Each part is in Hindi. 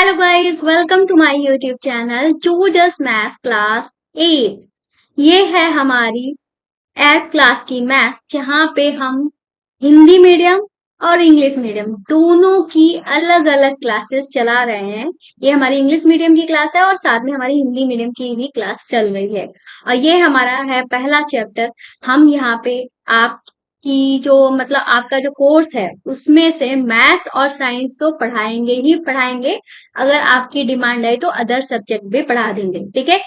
Hello guys, welcome to my YouTube channel जूजस मैथ्स क्लास 8। ये है हमारी 8th क्लास की मैथ्स, जहाँ पे हम हिंदी मीडियम और इंग्लिश मीडियम दोनों की अलग अलग क्लासेस चला रहे हैं। ये हमारी इंग्लिश मीडियम की क्लास है और साथ में हमारी हिंदी मीडियम की भी क्लास चल रही है। और ये हमारा है पहला चैप्टर। हम यहाँ पे आप कि जो मतलब आपका जो कोर्स है उसमें से मैथ्स और साइंस तो पढ़ाएंगे ही पढ़ाएंगे। अगर आपकी डिमांड है तो अदर सब्जेक्ट भी पढ़ा देंगे, ठीक है।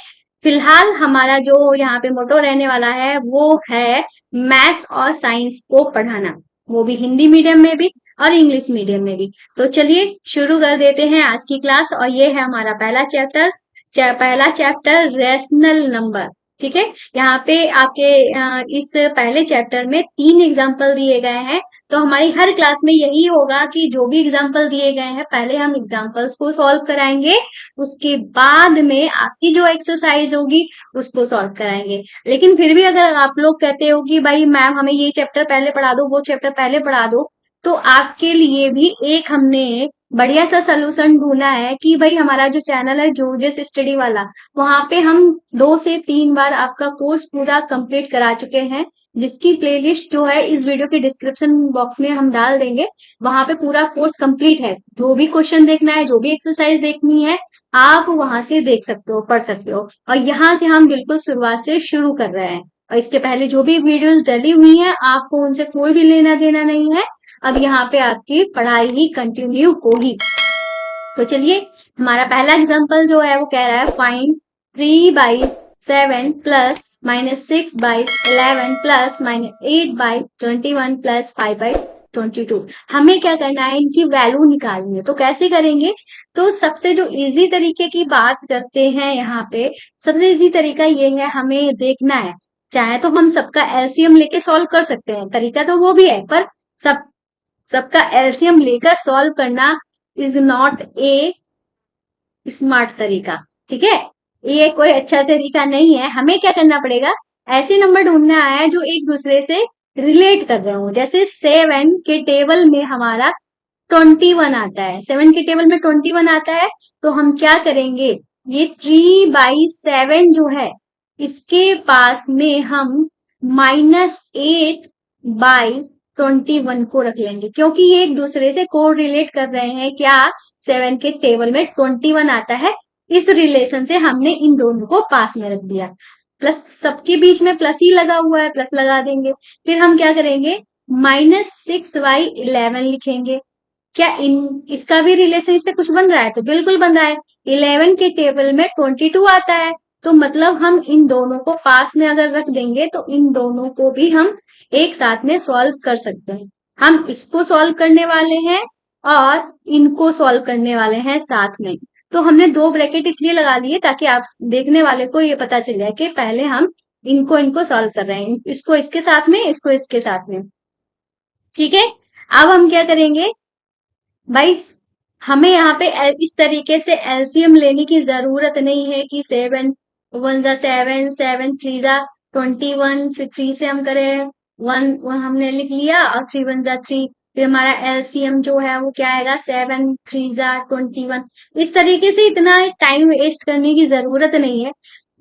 फिलहाल हमारा जो यहाँ पे मोटो रहने वाला है वो है मैथ्स और साइंस को पढ़ाना, वो भी हिंदी मीडियम में भी और इंग्लिश मीडियम में भी। तो चलिए शुरू कर देते हैं आज की क्लास। और ये है हमारा पहला चैप्टर रेशनल नंबर, ठीक है। यहाँ पे आपके इस पहले चैप्टर में 3 एग्जाम्पल दिए गए हैं। तो हमारी हर क्लास में यही होगा कि जो भी एग्जाम्पल दिए गए हैं पहले हम एग्जाम्पल्स को सॉल्व कराएंगे, उसके बाद में आपकी जो एक्सरसाइज होगी उसको सॉल्व कराएंगे। लेकिन फिर भी अगर आप लोग कहते हो कि भाई मैम हमें ये चैप्टर पहले पढ़ा दो, वो चैप्टर पहले पढ़ा दो, तो आपके लिए भी एक हमने बढ़िया सा सोल्यूशन ढूंढा है कि भाई हमारा जो चैनल है जूजस स्टडी वाला, वहां पे हम 2 से 3 बार आपका कोर्स पूरा कंप्लीट करा चुके हैं, जिसकी प्लेलिस्ट जो है इस वीडियो के डिस्क्रिप्शन बॉक्स में हम डाल देंगे। वहां पे पूरा कोर्स कंप्लीट है। जो भी क्वेश्चन देखना है, जो भी एक्सरसाइज देखनी है, आप वहां से देख सकते हो, पढ़ सकते हो। और यहाँ से हम बिल्कुल शुरुआत से शुरू कर रहे हैं। और इसके पहले जो भी वीडियोस डली हुई हैं आपको उनसे कोई भी लेना देना नहीं है। अब यहाँ पे आपकी पढ़ाई ही कंटिन्यू होगी। तो चलिए, हमारा पहला एग्जांपल जो है वो कह रहा है फाइंड 3/7 प्लस -6/11 प्लस -8/21 प्लस 5/22। हमें क्या करना है, इनकी वैल्यू निकालनी है। तो कैसे करेंगे? तो सबसे जो इजी तरीके की बात करते हैं यहाँ पे, सबसे इजी तरीका ये है, हमें देखना है। चाहे तो हम सबका एलसीएम लेके सॉल्व कर सकते हैं, तरीका तो वो भी है, पर सब सबका एलसीएम लेकर सॉल्व करना इज नॉट ए स्मार्ट तरीका, ठीक है। ये कोई अच्छा तरीका नहीं है। हमें क्या करना पड़ेगा, ऐसे नंबर ढूंढना है जो एक दूसरे से रिलेट कर रहे हो। जैसे 7 के टेबल में हमारा 21 आता है, 7 के टेबल में 21 आता है, तो हम क्या करेंगे, ये 3/7 जो है इसके पास में हम -8/21 को रख लेंगे, क्योंकि ये एक दूसरे से को रिलेट कर रहे हैं। क्या 7 के टेबल में 21 आता है, इस रिलेशन से हमने इन दोनों को पास में रख दिया। प्लस सबके बीच में प्लस ही लगा हुआ है, प्लस लगा देंगे। फिर हम क्या करेंगे, -6/11 लिखेंगे। क्या इसका भी रिलेशन इससे कुछ बन रहा है? तो बिल्कुल बन रहा है। 11 के टेबल में 22 आता है, तो मतलब हम इन दोनों को पास में अगर रख देंगे तो इन दोनों को भी हम एक साथ में सॉल्व कर सकते हैं। हम इसको सॉल्व करने वाले हैं और इनको सॉल्व करने वाले हैं साथ में। तो हमने 2 ब्रैकेट इसलिए लगा दिए ताकि आप देखने वाले को ये पता चल जाए कि पहले हम इनको इनको सॉल्व कर रहे हैं, इसको इसके साथ में, इसको इसके साथ में, ठीक है। अब हम क्या करेंगे भाई, हमें यहाँ पे इस तरीके से एलसीएम लेने की जरूरत नहीं है कि 7 1 जा 7, 7 3 जा 21, फिर 3 से हम करें 1 हमने लिख लिया और 3 1 जा 3। फिर हमारा एलसीएम जो है वो क्या आएगा, 7 3 जा 21। इस तरीके से इतना टाइम वेस्ट करने की जरूरत नहीं है।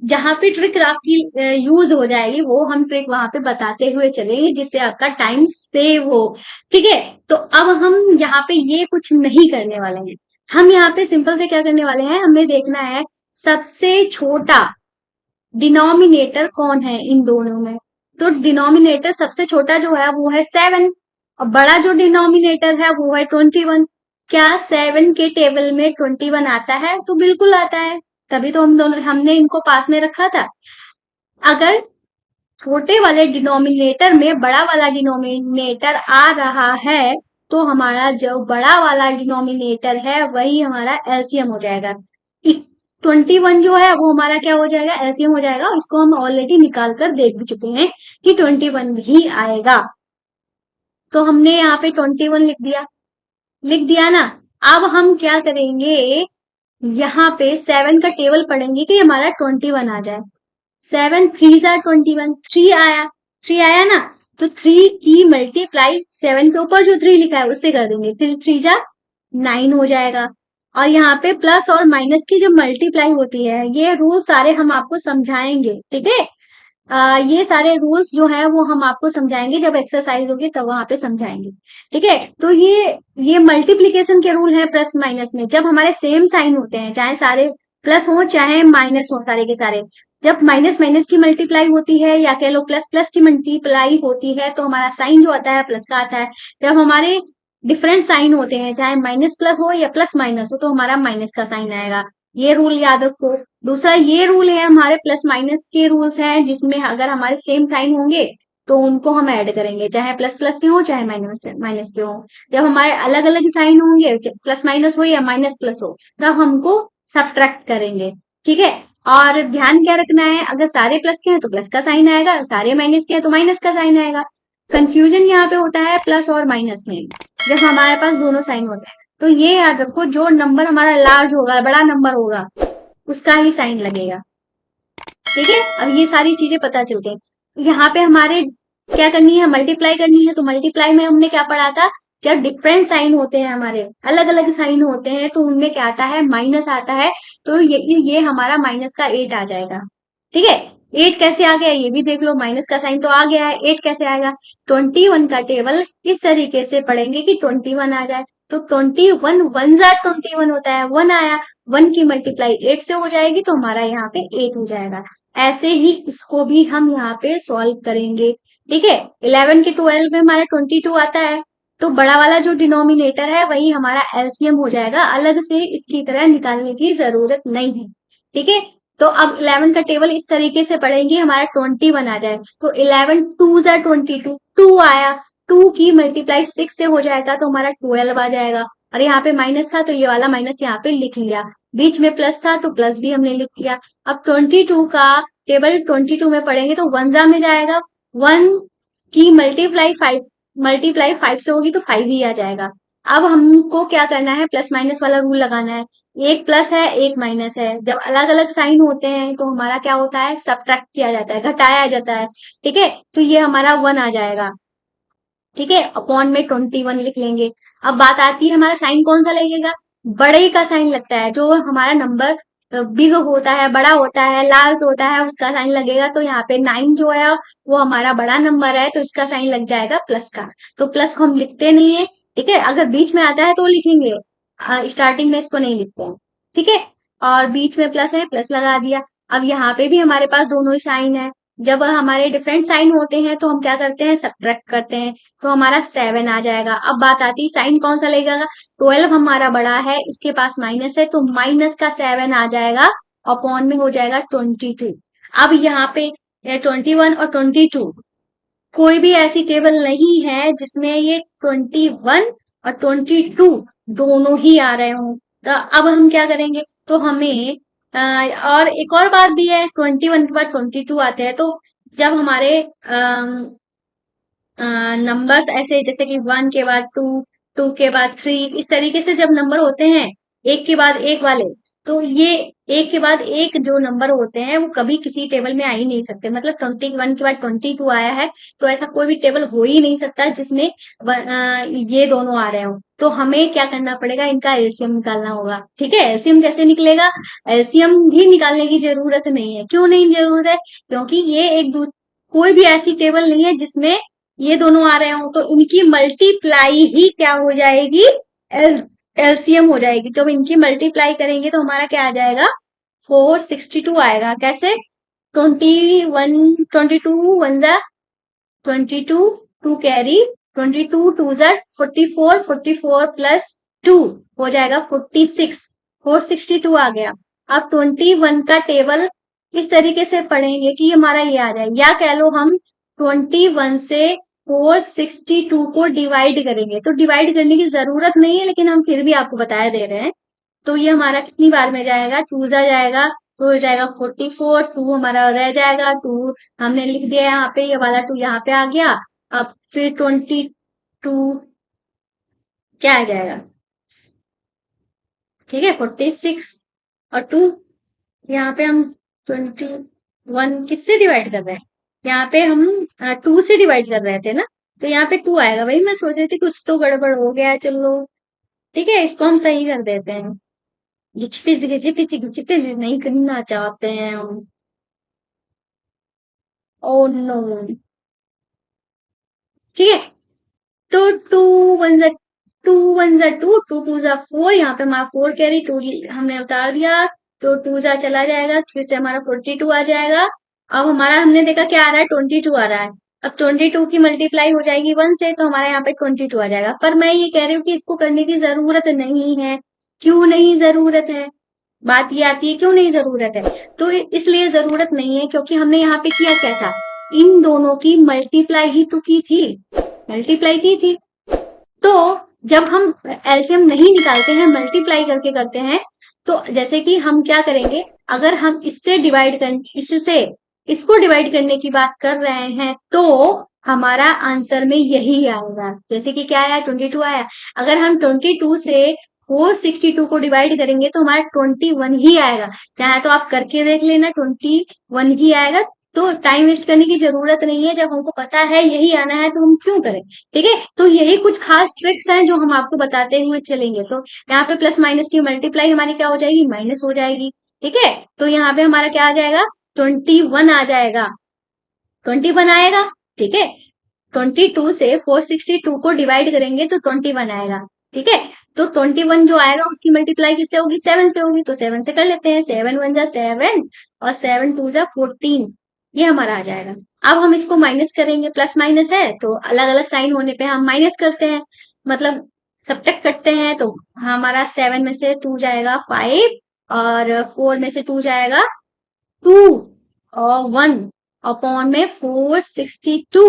जहां पे ट्रिक आपकी यूज हो जाएगी वो हम ट्रिक वहां पे बताते हुए चलेंगे, जिससे आपका टाइम सेव हो, ठीक है। तो अब हम यहाँ पे ये कुछ नहीं करने वाले हैं। हम यहाँ पे सिंपल से क्या करने वाले हैं, हमें देखना है सबसे छोटा डिनोमिनेटर कौन है इन दोनों में। तो डिनोमिनेटर सबसे छोटा जो है वो है 7 और बड़ा जो डिनोमिनेटर है वो है 21। क्या 7 के टेबल में 21 आता है? तो बिल्कुल आता है, तभी तो हमने इनको पास में रखा था। अगर छोटे वाले डिनोमिनेटर में बड़ा वाला डिनोमिनेटर आ रहा है तो हमारा जो बड़ा वाला डिनोमिनेटर है वही हमारा एलसीएम हो जाएगा। 21 जो है वो हमारा क्या हो जाएगा, एलसीएम हो जाएगा। इसको हम ऑलरेडी निकाल कर देख भी चुके हैं कि 21 ही आएगा। तो हमने यहाँ पे 21 लिख दिया ना। अब हम क्या करेंगे, यहाँ पे 7 का टेबल पढ़ेंगे कि हमारा 21 आ जाए। 7 3 जा 21, 3 आया ना। तो 3 की मल्टीप्लाई 7 के ऊपर जो 3 लिखा है उससे कर देंगे, फिर 3 जा 9 हो जाएगा। और यहाँ पे प्लस और माइनस की जब मल्टीप्लाई होती है, ये रूल सारे हम आपको समझाएंगे, ठीक है। ये सारे रूल्स जो है वो हम आपको समझाएंगे, जब एक्सरसाइज होगी तब वहां पे समझाएंगे, ठीक है। तो ये मल्टीप्लीकेशन के रूल है प्लस माइनस में, जब हमारे सेम साइन होते हैं, चाहे सारे प्लस हो चाहे माइनस हो, सारे के सारे, जब माइनस माइनस की मल्टीप्लाई होती है या कह लो प्लस प्लस की मल्टीप्लाई होती है, तो हमारा साइन जो आता है प्लस का आता है। जब हमारे डिफरेंट साइन होते हैं, चाहे माइनस प्लस हो या प्लस माइनस हो, तो हमारा माइनस का साइन आएगा। ये रूल याद रखो। दूसरा ये रूल है हमारे प्लस माइनस के रूल्स हैं, जिसमें अगर हमारे सेम साइन होंगे तो उनको हम ऐड करेंगे, चाहे प्लस प्लस के हो चाहे माइनस माइनस के हो। जब हमारे अलग अलग साइन होंगे, प्लस माइनस हो या माइनस प्लस हो, तब हमको सब्ट्रैक्ट करेंगे, ठीक है। और ध्यान क्या रखना है, अगर सारे प्लस के हैं तो प्लस का साइन आएगा, सारे माइनस के हैं तो माइनस का साइन आएगा। कंफ्यूजन यहाँ पे होता है प्लस और माइनस में, जब हमारे पास दोनों साइन होते हैं। तो ये याद रखो, जो नंबर हमारा लार्ज होगा, बड़ा नंबर होगा, उसका ही साइन लगेगा, ठीक है। अब ये सारी चीजें पता चल गई। यहाँ पे हमारे क्या करनी है, मल्टीप्लाई करनी है। तो मल्टीप्लाई में हमने क्या पढ़ा था, जब डिफरेंट साइन होते हैं, हमारे अलग अलग साइन होते हैं, तो उनमें क्या आता है, माइनस आता है। तो ये हमारा माइनस का 8 आ जाएगा, ठीक है। 8 कैसे आ गया ये भी देख लो, माइनस का साइन तो आ गया है, 8 कैसे आएगा। 21 का टेबल इस तरीके से पढ़ेंगे कि 21 आ जाए। तो 21 वन जा 21 होता है, 1 आया, 1 की मल्टीप्लाई 8 से हो जाएगी, तो हमारा यहाँ पे 8 हो जाएगा। ऐसे ही इसको भी हम यहाँ पे सॉल्व करेंगे, ठीक है। 11 के 12 में हमारा 22 आता है, तो बड़ा वाला जो डिनोमिनेटर है वही हमारा एलसीएम हो जाएगा, अलग से इसकी तरह निकालने की जरूरत नहीं है, ठीक है। तो अब 11 का टेबल इस तरीके से पढ़ेंगे, हमारा 21 आ जाए, तो 11 टू जा 22, 2 आया, 2 की मल्टीप्लाई 6 से हो जाएगा, तो हमारा 12 आ जाएगा। और यहाँ पे माइनस था तो ये वाला माइनस यहाँ पे लिख लिया, बीच में प्लस था तो प्लस भी हमने लिख लिया। अब 22 का टेबल 22 में पढ़ेंगे तो वनजा में जाएगा, 1 की मल्टीप्लाई 5 से होगी तो 5 ही आ जाएगा। अब हमको क्या करना है, प्लस माइनस वाला रूल लगाना है। एक प्लस है एक माइनस है, जब अलग अलग साइन होते हैं तो हमारा क्या होता है, सब्ट्रैक्ट किया जाता है, घटाया जाता है, ठीक है। तो ये हमारा 1 आ जाएगा, ठीक है। अपॉन में 21 लिख लेंगे। अब बात आती है हमारा साइन कौन सा लगेगा, बड़े का साइन लगता है, जो हमारा नंबर बिग होता है, बड़ा होता है, लार्ज होता है, उसका साइन लगेगा। तो यहाँ पे 9 जो है वो हमारा बड़ा नंबर है, तो इसका साइन लग जाएगा प्लस का। तो प्लस को हम लिखते नहीं है, ठीक है। अगर बीच में आता है तो लिखेंगे, स्टार्टिंग में इसको नहीं लिखते हैं, ठीक है। और बीच में प्लस है, प्लस लगा दिया। अब यहाँ पे भी हमारे पास दोनों ही साइन है, जब हमारे डिफरेंट साइन होते हैं तो हम क्या करते हैं, सब्ट्रैक्ट करते हैं, तो हमारा 7 आ जाएगा। अब बात आती है साइन कौन सा लगेगा, 12 हमारा बड़ा है, इसके पास माइनस है, तो माइनस का 7 आ जाएगा, अपॉन में हो जाएगा 22। अब यहाँ पे 21 और 22, कोई भी ऐसी टेबल नहीं है जिसमें ये 21 और 22 दोनों ही आ रहे हों। तो अब हम क्या करेंगे, तो हमें और एक और बात भी है, 21 के बाद 22 आते हैं, तो जब हमारे नंबर्स ऐसे जैसे कि 1 के बाद 2, 2 के बाद 3, इस तरीके से जब नंबर होते हैं एक के बाद एक वाले, तो ये एक के बाद एक जो नंबर होते हैं वो कभी किसी टेबल में आ ही नहीं सकते। मतलब 21 के बाद 22 आया है, तो ऐसा कोई भी टेबल हो ही नहीं सकता जिसमें ये दोनों आ रहे हो। तो हमें क्या करना पड़ेगा, इनका एलसीएम निकालना होगा, ठीक है। एलसीएम कैसे निकलेगा, एलसीएम भी निकालने की जरूरत नहीं है। क्यों नहीं जरूरत है, क्योंकि ये कोई भी ऐसी टेबल नहीं है जिसमें ये दोनों आ रहे हो, तो इनकी मल्टीप्लाई ही क्या हो जाएगी, एलसीएम हो जाएगी। जब इनकी मल्टीप्लाई करेंगे तो हमारा क्या आ जाएगा, 462 आएगा। कैसे, 22 जा 22, 2 कैरी, 22 जा 44, 44 प्लस 2 हो जाएगा 46, 462 आ गया। अब 21 का टेबल इस तरीके से पढ़ेंगे कि हमारा ये आ जाए, या कह लो हम 21 से 462 को डिवाइड करेंगे। तो डिवाइड करने की जरूरत नहीं है, लेकिन हम फिर भी आपको बताया दे रहे हैं। तो ये हमारा कितनी बार में जाएगा, 2 जा जाएगा तो हो जाएगा 44, 2 हमारा रह जाएगा, 2 हमने लिख दिया यहाँ पे, ये वाला 2 यहाँ पे आ गया। अब फिर 22 क्या आ जाएगा, ठीक है, 46 और 2, यहाँ पे हम 21 किससे डिवाइड कर रहे हैं, यहाँ पे हम 2 से डिवाइड कर रहे थे ना, तो यहाँ पे 2 आएगा। वही मैं सोच रही थी कुछ तो गड़बड़ हो गया, चलो ठीक है, इसको हम सही कर देते हैं। घिचपिच घिचपिच घिचपिच नहीं करना चाहते हैं हम। Oh no. ठीक है, तो टू वन जा टू, टू टू जा फोर, यहाँ पे हमारा फोर कैरी टू हमने उतार दिया, तो टू जा चला जाएगा, फिर से हमारा 42 आ जाएगा। अब हमारा हमने देखा क्या आ रहा है, 22 आ रहा है। अब 22 की मल्टीप्लाई हो जाएगी वन से, तो हमारे यहाँ पे 22 आ जाएगा। पर मैं ये कह रही हूँ कि इसको करने की जरूरत नहीं है। क्यों नहीं जरूरत है? बात ये आती है क्यों नहीं जरूरत है। तो इसलिए जरूरत नहीं है क्योंकि हमने यहाँ पे किया क्या था, इन दोनों की मल्टीप्लाई ही तो की थी, मल्टीप्लाई की थी। तो जब हम एलसीएम नहीं निकालते हैं, मल्टीप्लाई करके करते हैं, तो जैसे कि हम क्या करेंगे, अगर हम इससे डिवाइड कर, इससे इसको डिवाइड करने की बात कर रहे हैं, तो हमारा आंसर में यही आएगा। जैसे कि क्या आया, 22 आया। अगर हम 22 से 462 को डिवाइड करेंगे तो हमारा 21 ही आएगा। चाहे तो आप करके देख लेना, 21 ही आएगा। तो टाइम वेस्ट करने की जरूरत नहीं है, जब हमको पता है यही आना है तो हम क्यों करें। ठीक है, तो यही कुछ खास ट्रिक्स हैं जो हम आपको बताते हुए चलेंगे। तो यहाँ पे प्लस माइनस की मल्टीप्लाई हमारी क्या हो जाएगी, माइनस हो जाएगी। ठीक है, तो यहाँ पे हमारा क्या आ जाएगा, 21 आ जाएगा, 21 आएगा। ठीक है, 22 से 462 को डिवाइड करेंगे तो 21 आएगा। ठीक है, तो 21 जो आएगा उसकी मल्टीप्लाई किससे होगी, 7 से होगी, तो 7 से कर लेते हैं। 7 वन जा 7 और 7 टू जा 14, ये हमारा आ जाएगा। अब हम इसको माइनस करेंगे, प्लस माइनस है तो अलग अलग साइन होने पे हम माइनस करते हैं, मतलब सब्ट्रैक्ट करते हैं। तो हमारा 7 में से 2 जाएगा 5, और 4 में से 2 जाएगा 2, और 1 अपॉन में 462।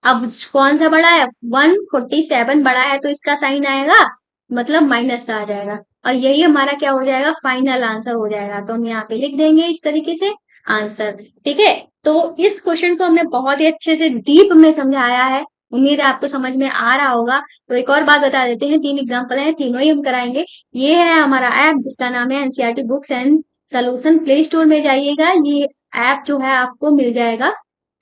अब कौन सा बड़ा है, 147 बड़ा है, तो इसका साइन आएगा, मतलब माइनस का आ जाएगा। और यही हमारा क्या हो जाएगा, फाइनल आंसर हो जाएगा। तो हम यहाँ पे लिख देंगे इस तरीके से आंसर। ठीक है, तो इस क्वेश्चन को हमने बहुत ही अच्छे से डीप में समझाया है, उम्मीद है आपको समझ में आ रहा होगा। तो एक और बात बता देते हैं, 3 एग्जाम्पल हैं, तीनों ही हम कराएंगे। ये है हमारा ऐप जिसका नाम है NCERT books and solution. Play store में जाइएगा, ये ऐप जो है आपको मिल जाएगा।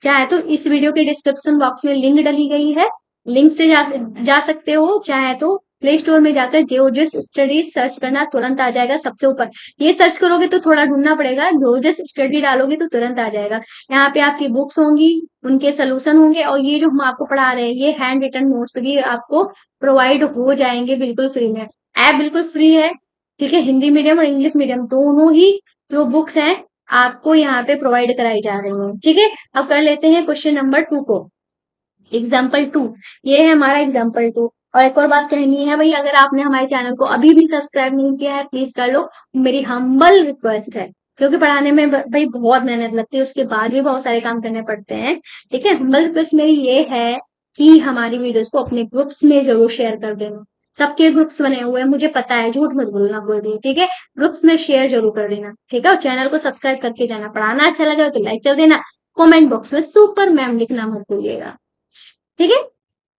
चाहे तो इस वीडियो के डिस्क्रिप्शन बॉक्स में लिंक डली गई है, लिंक से जा सकते हो। चाहे तो प्ले स्टोर में जाकर जियोजिस स्टडी सर्च करना, तुरंत आ जाएगा सबसे ऊपर। ये सर्च करोगे तो थोड़ा ढूंढना पड़ेगा, जियोजिस स्टडी डालोगे तो तुरंत आ जाएगा। यहाँ पे आपकी बुक्स होंगी, उनके सोल्यूशन होंगे, और ये जो हम आपको पढ़ा रहे हैं ये हैंड रिटन नोट्स भी आपको प्रोवाइड हो जाएंगे बिल्कुल फ्री में। ऐप बिल्कुल फ्री है। ठीक है, हिंदी मीडियम और इंग्लिश मीडियम दोनों ही जो बुक्स हैं आपको यहाँ पे प्रोवाइड कराई जा रही हैं। ठीक है, अब कर लेते हैं क्वेश्चन नंबर 2 को, एग्जाम्पल 2। ये है हमारा एग्जाम्पल 2। और एक और बात कहनी है भाई, अगर आपने हमारे चैनल को अभी भी सब्सक्राइब नहीं किया है, प्लीज कर लो, मेरी हम्बल रिक्वेस्ट है। क्योंकि पढ़ाने में भाई बहुत मेहनत लगती है, उसके बाद भी बहुत सारे काम करने पड़ते हैं। ठीक है, हम्बल रिक्वेस्ट मेरी ये है कि हमारी वीडियोस को अपने ग्रुप्स में जरूर शेयर कर देना। सबके ग्रुप्स बने हुए हैं, मुझे पता है, झूठ मत बोलना कोई भी। ठीक है, ग्रुप्स में शेयर जरूर कर देना। ठीक है, और चैनल को सब्सक्राइब करके जाना। पढ़ाना अच्छा लगा तो लाइक कर देना, कमेंट बॉक्स में सुपर मैम लिखना मत भूलिएगा। ठीक है,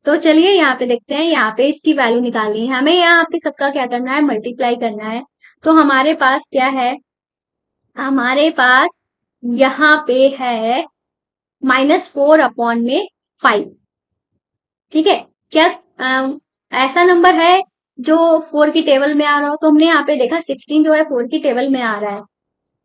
तो चलिए यहाँ पे देखते हैं, यहाँ पे इसकी वैल्यू निकालनी है हमें। यहाँ पे सबका क्या करना है, मल्टीप्लाई करना है। तो हमारे पास क्या है, हमारे पास यहाँ पे है -4 अपॉन में 5। ठीक है, क्या ऐसा नंबर है जो 4 की टेबल में आ रहा हो, तो हमने यहाँ पे देखा 16 जो है 4 की टेबल में आ रहा है।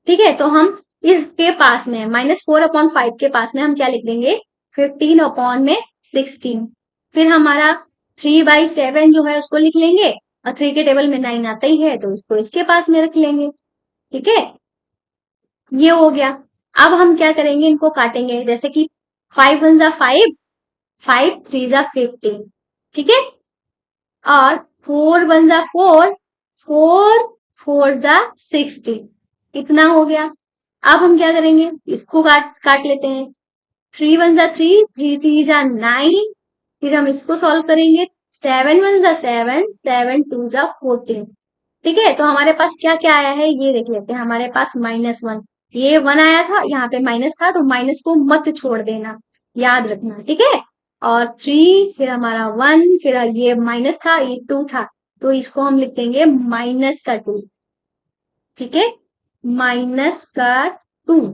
ठीक है, तो हम इसके पास में -4 अपॉन 5 के पास में हम क्या लिख देंगे, 15 अपॉन में 16। फिर हमारा 3/7 जो है उसको लिख लेंगे, और 3 के टेबल में 9 आता ही है तो उसको इसके पास में रख लेंगे। ठीक है, ये हो गया। अब हम क्या करेंगे, इनको काटेंगे, जैसे कि 5 वन जा 5, 5 3 जा 15। ठीक है, और 4 वन जा 4, 4 4 जा 60। इतना हो गया। अब हम क्या करेंगे, इसको काट काट लेते हैं। 3 वन जा 3, 3 3 जा 9। फिर हम इसको सॉल्व करेंगे, 7 वन जा 7, 7 टू जा 14। ठीक है, तो हमारे पास क्या क्या आया है ये देख लेते हैं। हमारे पास -1, ये 1 आया था, यहाँ पे माइनस था, तो माइनस को मत छोड़ देना, याद रखना। ठीक है, और 3, फिर हमारा 1, फिर ये माइनस था, ये 2 था, तो इसको हम लिख देंगे -2। ठीक है, -2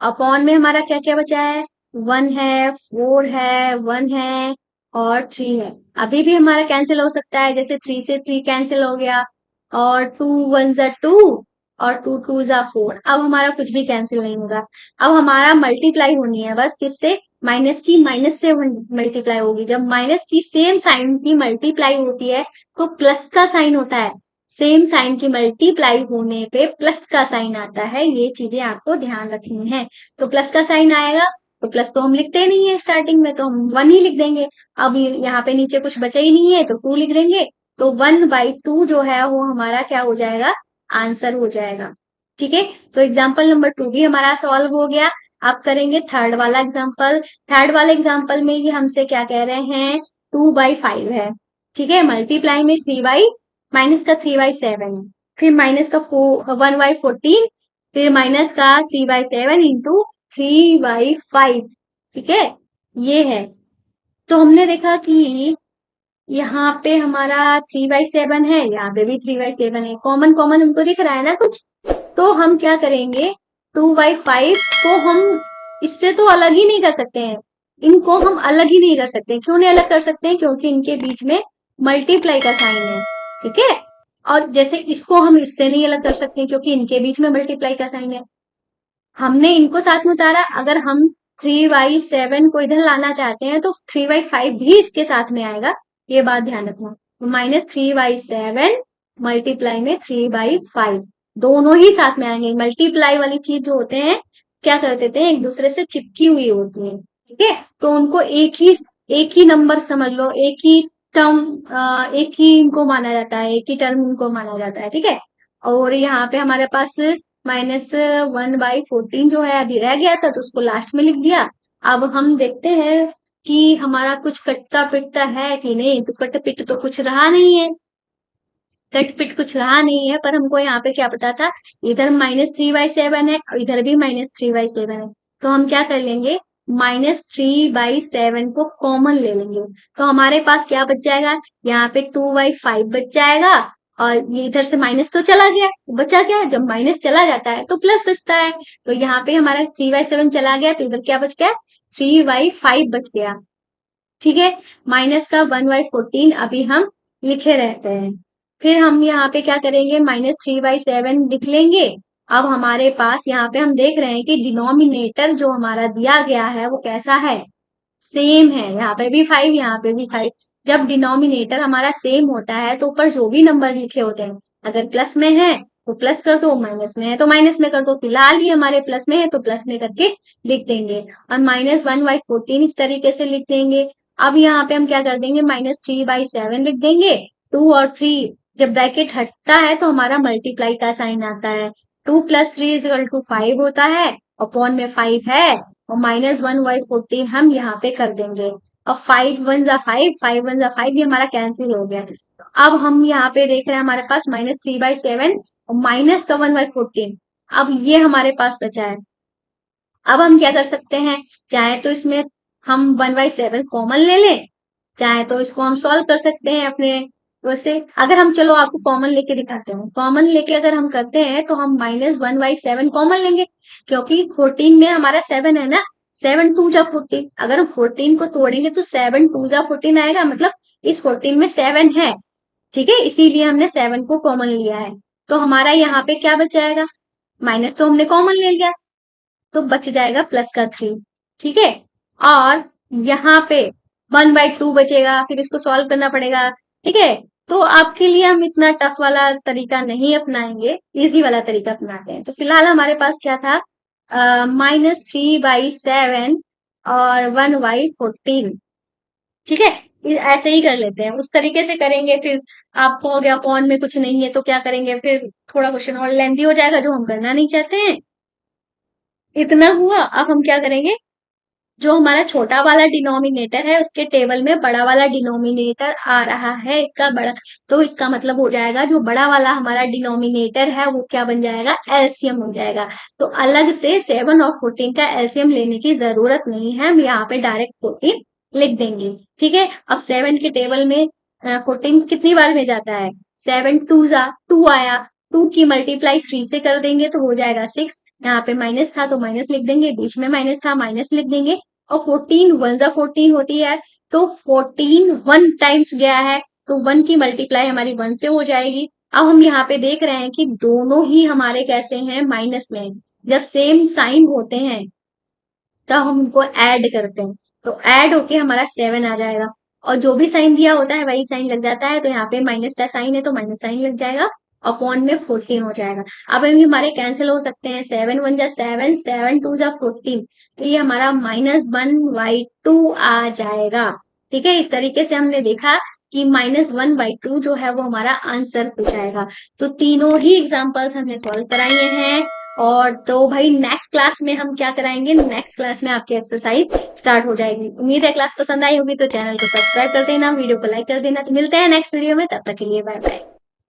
अपॉन में हमारा क्या क्या बचा है, 1 है, 4 है, 1 है, और 3 है। अभी भी हमारा कैंसिल हो सकता है, जैसे 3 से 3 कैंसिल हो गया, और 2 1 = 2 और 2 2 = 4। अब हमारा कुछ भी कैंसिल नहीं होगा। अब हमारा मल्टीप्लाई होनी है बस किससे, माइनस की, माइनस से मल्टीप्लाई होगी। जब माइनस की सेम साइन की मल्टीप्लाई होती है तो प्लस का साइन होता है। सेम साइन की मल्टीप्लाई होने पे प्लस का साइन आता है, ये चीजें आपको ध्यान रखनी है। तो प्लस का साइन आएगा तो प्लस तो हम लिखते नहीं है स्टार्टिंग में, तो हम 1 ही लिख देंगे। अब यहाँ पे नीचे कुछ बचा ही नहीं है तो 2 लिख देंगे। तो 1/2 जो है वो हमारा क्या हो जाएगा, आंसर हो जाएगा। ठीक है, तो एग्जाम्पल नंबर 2 भी हमारा सॉल्व हो गया। अब करेंगे थर्ड वाला एग्जाम्पल। थर्ड वाले एग्जाम्पल में ये हमसे क्या कह रहे हैं, 2/5 है। ठीक है, मल्टीप्लाई में 3 माइनस का 3/7 है, फिर माइनस का 1/14, फिर माइनस का 3/7 इंटू 3/5। ठीक है, ये है। तो हमने देखा कि यहाँ पे हमारा 3/7 है, यहाँ पे भी 3/7 है, कॉमन कॉमन हमको दिख रहा है ना कुछ। तो हम क्या करेंगे, 2/5 को हम इससे तो अलग ही नहीं कर सकते हैं, इनको हम अलग ही नहीं कर सकते। क्यों नहीं अलग कर सकते हैं, क्योंकि इनके बीच में मल्टीप्लाई का साइन है। ठीक है, और जैसे इसको हम इससे नहीं अलग कर सकते क्योंकि इनके बीच में मल्टीप्लाई का साइन है। हमने इनको साथ में उतारा, अगर हम 3/7 को इधर लाना चाहते हैं तो 3/5 भी इसके साथ में आएगा, ये बात ध्यान रखना। -3/7 मल्टीप्लाई में 3/5 दोनों ही साथ में आएंगे। मल्टीप्लाई वाली चीज जो होते हैं क्या कर देते हैं, एक दूसरे से चिपकी हुई होती है। ठीक है, तो उनको एक ही नंबर समझ लो, एक ही इनको माना जाता है, एक ही टर्म इनको माना जाता है। ठीक है, और यहाँ पे हमारे पास -1/14 जो है अभी रह गया था तो उसको लास्ट में लिख दिया। अब हम देखते हैं कि हमारा कुछ कटता पिटता है कि नहीं, तो कट पिट तो कुछ रहा नहीं है, कट पिट कुछ रहा नहीं है। पर हमको यहाँ पे क्या पता था, इधर -3/7 है और इधर भी -3/7 है। तो हम क्या कर लेंगे, -3/7 को कॉमन ले लेंगे। तो हमारे पास क्या बच जाएगा, यहाँ पे 2/5 बच जाएगा, और ये इधर से माइनस तो चला गया, बचा क्या, जब माइनस चला जाता है तो प्लस बचता है। तो यहाँ पे हमारा 3/7 चला गया तो इधर क्या बच गया, 3/5 बच गया। ठीक है, माइनस का 1/14 अभी हम लिखे रहते हैं। फिर हम यहाँ पे क्या करेंगे, -3/7 लिख लेंगे। अब हमारे पास यहाँ पे हम देख रहे हैं कि डिनोमिनेटर जो हमारा दिया गया है वो कैसा है, सेम है। यहाँ पे भी 5, यहाँ पे भी 5। जब डिनोमिनेटर हमारा सेम होता है तो ऊपर जो भी नंबर लिखे होते हैं, अगर प्लस में है तो प्लस कर दो, माइनस में है तो माइनस में कर दो। फिलहाल ही हमारे प्लस में है तो प्लस में करके लिख देंगे, और -1/14 इस तरीके से लिख देंगे। अब यहाँ पे हम क्या कर देंगे, -3/7 लिख देंगे। 2 और 3 जब ब्रैकेट हटता है तो हमारा मल्टीप्लाई का साइन आता है। 2 + 3 = 5 होता है, अपॉन में 5 है, और -1/14 हम यहाँ पे कर देंगे। अब 5 1 = 5, 5 1 = 5, ये हमारा कैंसिल हो गया। अब हम यहाँ पे देख रहे हैं हमारे पास -3/7 और माइनस का 1/14। अब ये हमारे पास बचा है। अब हम क्या कर सकते हैं, चाहे तो इसमें हम 1/7 कॉमन ले लें, चाहे तो इसको हम सॉल्व कर सकते हैं अपने वैसे। अगर हम, चलो आपको कॉमन लेके दिखाते हैं, कॉमन लेके अगर हम करते हैं तो हम -1/7 कॉमन लेंगे, क्योंकि 14 में हमारा 7 है ना, 7 2 = 14। अगर हम 14 को तोड़ेंगे तो 7 2 = 14 आएगा, मतलब इस 14 में 7 है। ठीक है, इसीलिए हमने 7 को कॉमन लिया है। तो हमारा यहाँ पे क्या बच जाएगा, माइनस तो हमने कॉमन ले लिया तो बच जाएगा +3। ठीक है, और यहाँ पे 1/2 बचेगा, फिर इसको सॉल्व करना पड़ेगा। ठीक है, तो आपके लिए हम इतना टफ वाला तरीका नहीं अपनाएंगे, इजी वाला तरीका अपनाते हैं। तो फिलहाल हमारे पास क्या था, -3/7 और 1/14। ठीक है, ऐसे ही कर लेते हैं, उस तरीके से करेंगे। फिर आपको हो गया अपॉन में कुछ नहीं है तो क्या करेंगे, फिर थोड़ा क्वेश्चन और लेंदी हो जाएगा जो हम करना नहीं चाहते हैं। इतना हुआ, अब हम क्या करेंगे, जो हमारा छोटा वाला डिनोमिनेटर है उसके टेबल में बड़ा वाला डिनोमिनेटर आ रहा है, इसका बड़ा, तो इसका मतलब हो जाएगा जो बड़ा वाला हमारा डिनोमिनेटर है वो क्या बन जाएगा, एलसीएम हो जाएगा। तो अलग से 7 और 14 का एलसीएम लेने की जरूरत नहीं है, हम यहाँ पे डायरेक्ट 14 लिख देंगे। ठीक है, अब 7 के टेबल में 14 कितनी बार में जाता है, 7 2 = 2 आया, 2 की मल्टीप्लाई 3 से कर देंगे तो हो जाएगा 6। यहाँ पे माइनस था तो माइनस लिख देंगे, बीच में माइनस था माइनस लिख देंगे, और 14 1 = 14 होती है, तो 14 1 टाइम्स गया है तो 1 की मल्टीप्लाई हमारी 1 से हो जाएगी। अब हम यहाँ पे देख रहे हैं कि दोनों ही हमारे कैसे हैं, माइनस में। जब सेम साइन होते हैं तब हम उनको ऐड करते हैं, तो ऐड होके हमारा 7 आ जाएगा। और जो भी साइन दिया होता है वही साइन लग जाता है, तो यहाँ पे माइनस का साइन है तो माइनस साइन लग जाएगा, अपॉन में 14 हो जाएगा। अब ये हमारे कैंसिल हो सकते हैं, 7 1 जा 7, 7 2 जा 14, तो ये हमारा -1/2 आ जाएगा। ठीक है, इस तरीके से हमने देखा कि -1/2 जो है वो हमारा आंसर हो जाएगा। तो तीनों ही एग्जाम्पल्स हमने सॉल्व कराए हैं। और तो भाई नेक्स्ट क्लास में हम क्या कराएंगे, नेक्स्ट क्लास में आपकी एक्सरसाइज स्टार्ट हो जाएगी। उम्मीद है क्लास पसंद आई होगी, तो चैनल को सब्सक्राइब कर देना, वीडियो को लाइक कर देना। तो मिलते हैं नेक्स्ट वीडियो में, तब तक के लिए बाय बाय।